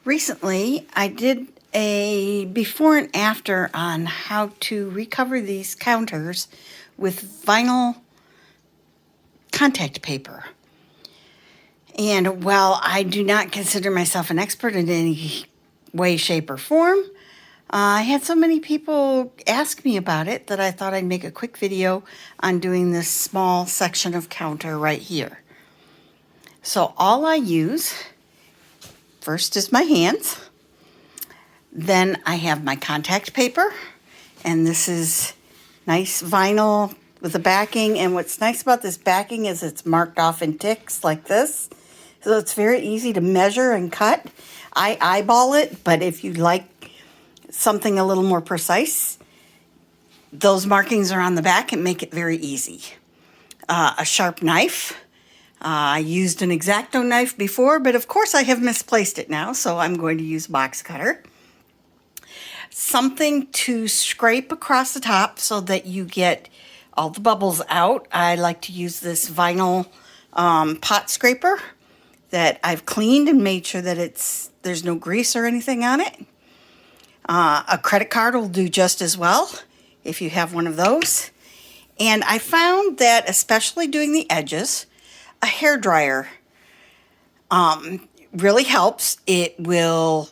Recently, I did a before and after on how to recover these counters with vinyl contact paper. And while I do not consider myself an expert in any way, shape, or form, I had so many people ask me about it that I thought I'd make a quick video on doing this small section of counter right here. So all I use first is my hands. Then I have my contact paper, and this is nice vinyl with the backing. And what's nice about this backing is it's marked off in ticks like this. So it's very easy to measure and cut. I eyeball it, but if you like something a little more precise, those markings are on the back and make it very easy. A sharp knife. I used an X-Acto knife before, but of course I have misplaced it now, so I'm going to use a box cutter. Something to scrape across the top so that you get all the bubbles out. I like to use this vinyl pot scraper that I've cleaned and made sure that there's no grease or anything on it. A credit card will do just as well if you have one of those. And I found that, especially doing the edges, a hairdryer really helps. It will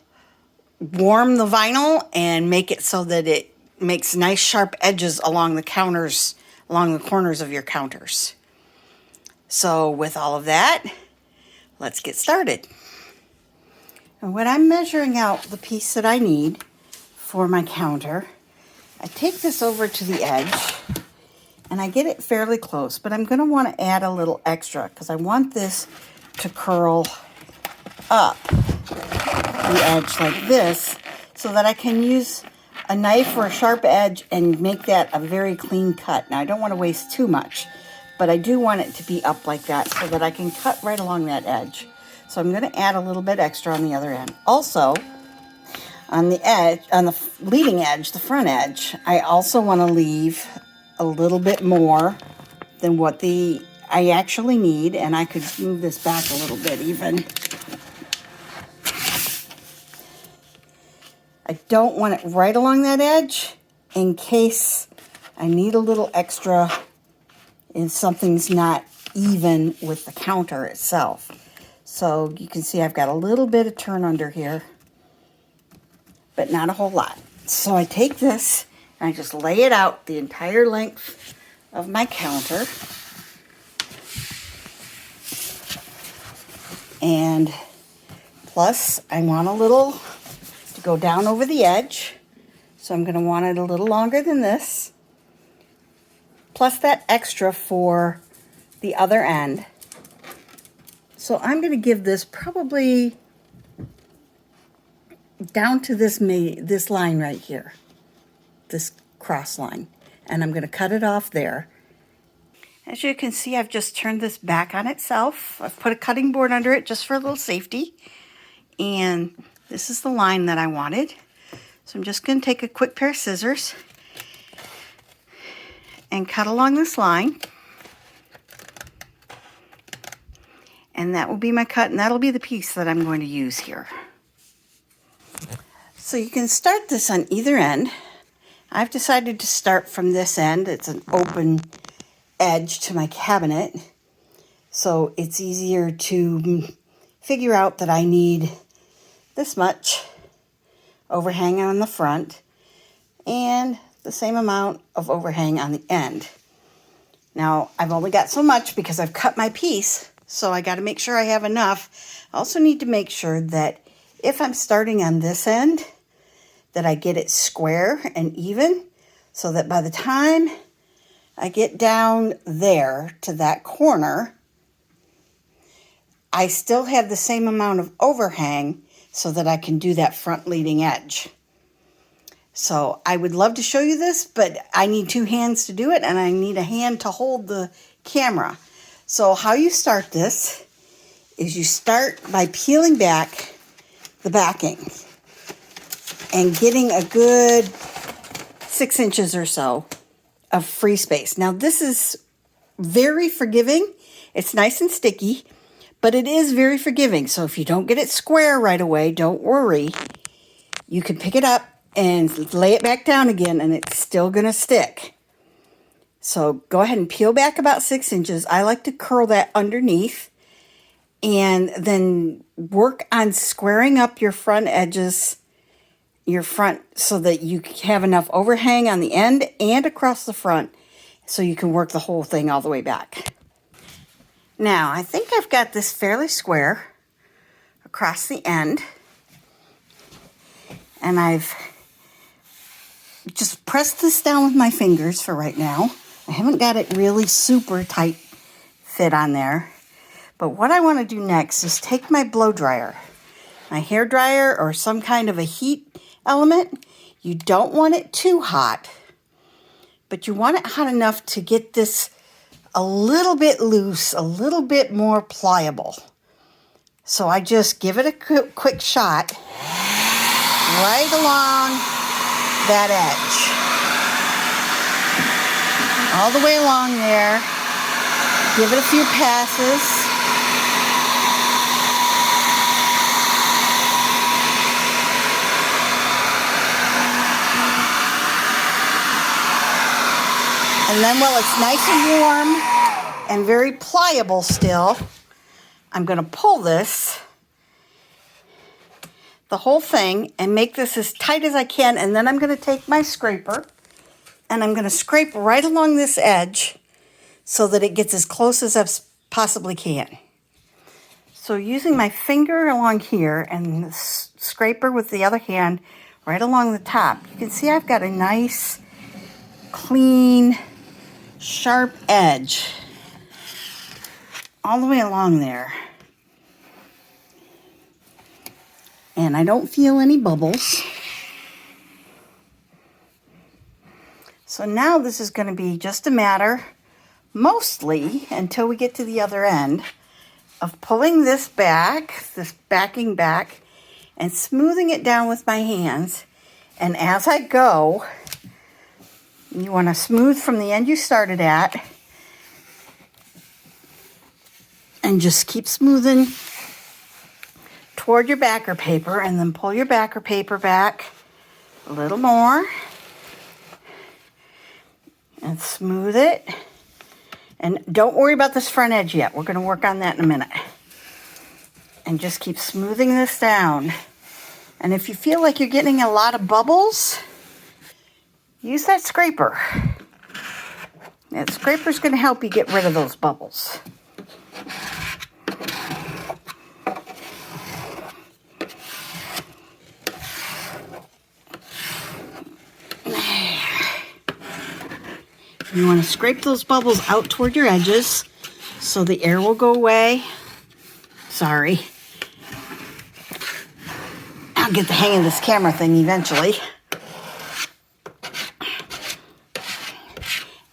warm the vinyl and make it so that it makes nice sharp edges along the counters, along the corners of your counters. So with all of that, let's get started. And when I'm measuring out the piece that I need for my counter, I take this over to the edge and I get it fairly close, but I'm going to want to add a little extra because I want this to curl up the edge like this so that I can use a knife or a sharp edge and make that a very clean cut. Now I don't want to waste too much, but I do want it to be up like that so that I can cut right along that edge. So I'm going to add a little bit extra on the other end. Also, on the edge, on the leading edge, the front edge, I also want to leave a little bit more than what I actually need, and I could move this back a little bit even. I don't want it right along that edge in case I need a little extra if something's not even with the counter itself. So you can see I've got a little bit of turn under here, but not a whole lot. So I take this and I just lay it out the entire length of my counter. And plus I want a little to go down over the edge. So I'm going to want it a little longer than this. Plus that extra for the other end. So I'm going to give this probably down to this line right here, this cross line, and I'm going to cut it off there. As you can see, I've just turned this back on itself. I've put a cutting board under it just for a little safety, and this is the line that I wanted. So I'm just going to take a quick pair of scissors and cut along this line. And that will be my cut, and that'll be the piece that I'm going to use here. So you can start this on either end. I've decided to start from this end. It's an open edge to my cabinet, so it's easier to figure out that I need this much overhang on the front and the same amount of overhang on the end. Now, I've only got so much because I've cut my piece, so I got to make sure I have enough. I also need to make sure that if I'm starting on this end, that I get it square and even so that by the time I get down there to that corner, I still have the same amount of overhang so that I can do that front leading edge. So I would love to show you this, but I need two hands to do it, and I need a hand to hold the camera. So how you start this is you start by peeling back the backing and getting a good 6 inches or so of free space. Now this is very forgiving. It's nice and sticky, but it is very forgiving. So if you don't get it square right away, don't worry. You can pick it up and lay it back down again, and it's still going to stick. So go ahead and peel back about 6 inches. I like to curl that underneath, and then work on squaring up your front edges, so that you have enough overhang on the end and across the front, so you can work the whole thing all the way back. Now, I think I've got this fairly square across the end, and I've just pressed this down with my fingers for right now. I haven't got it really super tight fit on there. But what I want to do next is take my blow dryer, my hair dryer, or some kind of a heat element. You don't want it too hot, but you want it hot enough to get this a little bit loose, a little bit more pliable. So I just give it a quick shot right along that edge. All the way along there. Give it a few passes. And then while it's nice and warm and very pliable still, I'm going to pull this, the whole thing, and make this as tight as I can. And then I'm going to take my scraper and I'm going to scrape right along this edge so that it gets as close as I possibly can. So using my finger along here and the scraper with the other hand right along the top, you can see I've got a nice, clean, sharp edge all the way along there. And I don't feel any bubbles. So now this is going to be just a matter, mostly until we get to the other end, of pulling this back, this backing back, and smoothing it down with my hands. And as I go, you want to smooth from the end you started at, and just keep smoothing toward your backer paper, and then pull your backer paper back a little more and smooth it. And don't worry about this front edge yet. We're going to work on that in a minute. And just keep smoothing this down. And if you feel like you're getting a lot of bubbles, use that scraper. That scraper's going to help you get rid of those bubbles. You want to scrape those bubbles out toward your edges so the air will go away. Sorry. I'll get the hang of this camera thing eventually.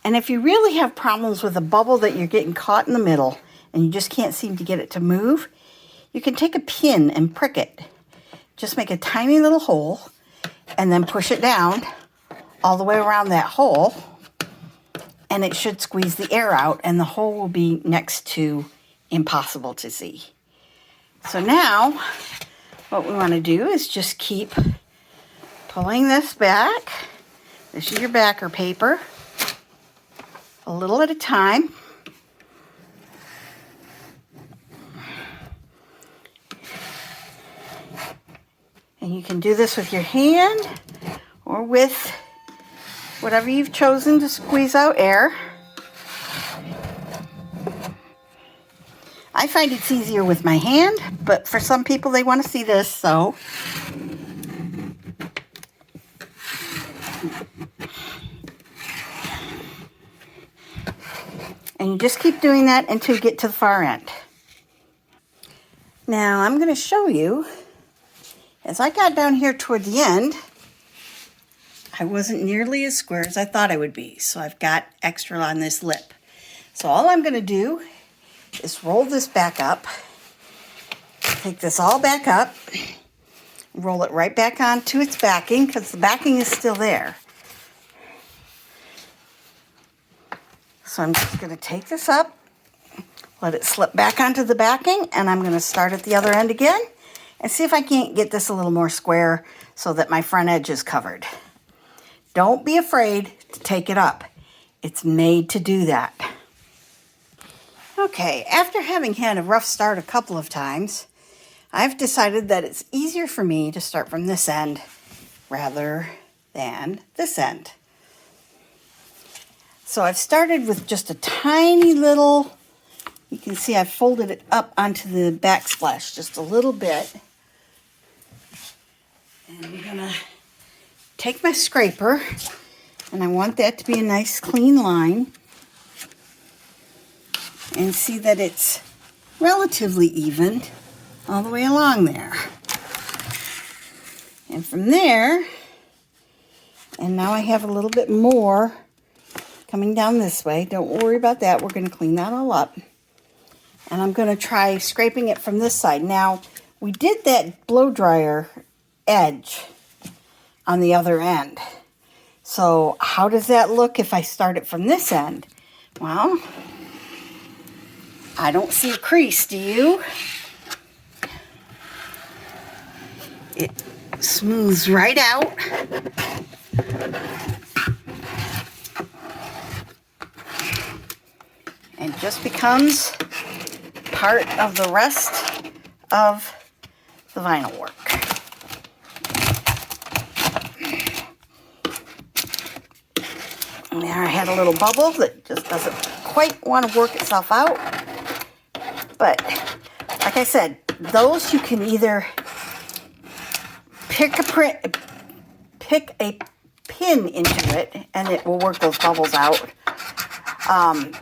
And if you really have problems with a bubble that you're getting caught in the middle and you just can't seem to get it to move, you can take a pin and prick it. Just make a tiny little hole and then push it down all the way around that hole, and it should squeeze the air out, and the hole will be next to impossible to see. So now what we want to do is just keep pulling this back. This is your backer paper, a little at a time. And you can do this with your hand or with whatever you've chosen to squeeze out air. I find it's easier with my hand, but for some people they want to see this, so. And you just keep doing that until you get to the far end. Now I'm going to show you, as I got down here toward the end, I wasn't nearly as square as I thought I would be, so I've got extra on this lip. So all I'm going to do is roll this back up, take this all back up, roll it right back onto its backing, because the backing is still there. So I'm just going to take this up let it slip back onto the backing, and I'm going to start at the other end again and see if I can't get this a little more square so that my front edge is covered. Don't be afraid to take it up. It's made to do that. Okay, after having had a rough start a couple of times, I've decided that it's easier for me to start from this end rather than this end. So I've started with just a tiny little, you can see I've folded it up onto the backsplash just a little bit. And I'm gonna take my scraper, and I want that to be a nice clean line, and see that it's relatively even all the way along there. And from there, and now I have a little bit more coming down this way. Don't worry about that. We're going to clean that all up. And I'm going to try scraping it from this side. Now, we did that blow dryer edge on the other end. So how does that look if I start it from this end? Well, I don't see a crease, do you? It smooths right out. And just becomes part of the rest of the vinyl work. And there I had a little bubble that just doesn't quite want to work itself out. But like I said, those you can either pick a pin into it and it will work those bubbles out.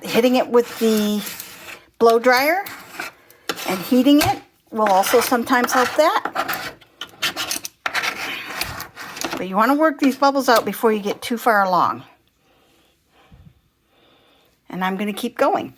Hitting it with the blow dryer and heating it will also sometimes help that. But you want to work these bubbles out before you get too far along. And I'm going to keep going.